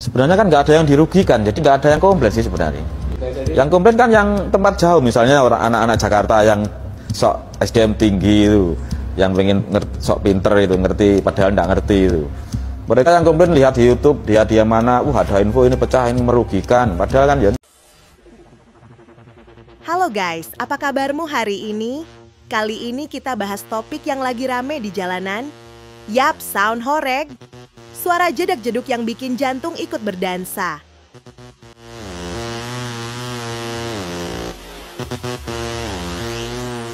Sebenarnya kan nggak ada yang dirugikan, jadi nggak ada yang komplain sih sebenarnya. Yang komplain kan yang tempat jauh, misalnya orang anak-anak Jakarta yang sok SDM tinggi itu, yang pengen sok pinter itu, ngerti padahal nggak ngerti itu. Mereka yang komplain lihat di YouTube, dia mana, ada info ini pecah, ini merugikan, padahal kan ya. Halo guys, apa kabarmu hari ini? Kali ini kita bahas topik yang lagi rame di jalanan. Yap, sound horeg. Suara jedak-jeduk yang bikin jantung ikut berdansa.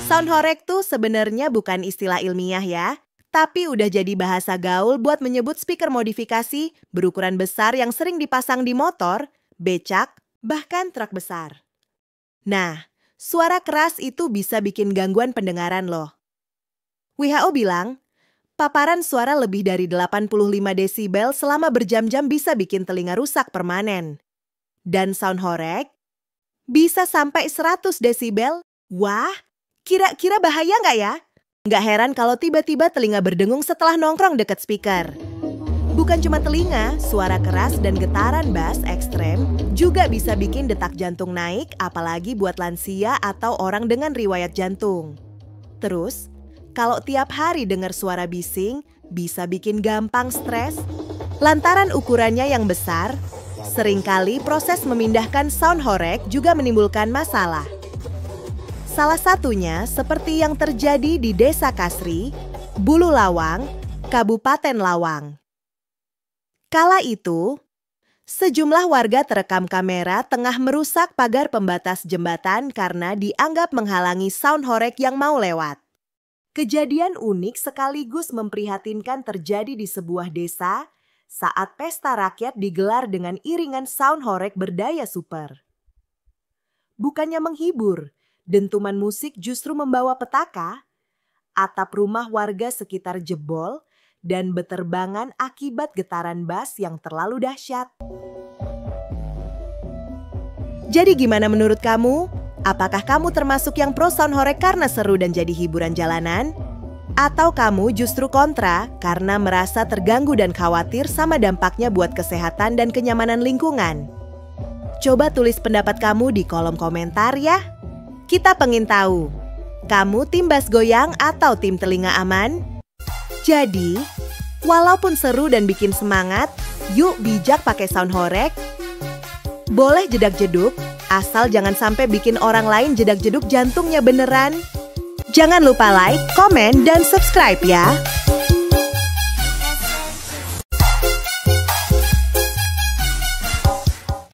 Sound horeg tuh sebenarnya bukan istilah ilmiah ya, tapi udah jadi bahasa gaul buat menyebut speaker modifikasi berukuran besar yang sering dipasang di motor, becak, bahkan truk besar. Nah, suara keras itu bisa bikin gangguan pendengaran loh. WHO bilang, paparan suara lebih dari 85 desibel selama berjam-jam bisa bikin telinga rusak permanen. Dan sound horeg bisa sampai 100 desibel. Wah, kira-kira bahaya nggak ya? Nggak heran kalau tiba-tiba telinga berdengung setelah nongkrong deket speaker. Bukan cuma telinga, suara keras dan getaran bass ekstrem juga bisa bikin detak jantung naik, apalagi buat lansia atau orang dengan riwayat jantung. Terus, kalau tiap hari dengar suara bising, bisa bikin gampang stres. Lantaran ukurannya yang besar, seringkali proses memindahkan sound horeg juga menimbulkan masalah. Salah satunya seperti yang terjadi di Desa Kasri, Bulu Lawang, Kabupaten Lawang. Kala itu, sejumlah warga terekam kamera tengah merusak pagar pembatas jembatan karena dianggap menghalangi sound horeg yang mau lewat. Kejadian unik sekaligus memprihatinkan terjadi di sebuah desa saat pesta rakyat digelar dengan iringan sound horeg berdaya super. Bukannya menghibur, dentuman musik justru membawa petaka. Atap rumah warga sekitar jebol dan beterbangan akibat getaran bass yang terlalu dahsyat. Jadi gimana menurut kamu? Apakah kamu termasuk yang pro sound horeg karena seru dan jadi hiburan jalanan? Atau kamu justru kontra karena merasa terganggu dan khawatir sama dampaknya buat kesehatan dan kenyamanan lingkungan? Coba tulis pendapat kamu di kolom komentar ya. Kita pengen tahu, kamu tim bass goyang atau tim telinga aman? Jadi, walaupun seru dan bikin semangat, yuk bijak pakai sound horeg. Boleh jedak-jeduk, asal jangan sampai bikin orang lain jedak-jeduk jantungnya beneran. Jangan lupa like, komen, dan subscribe ya.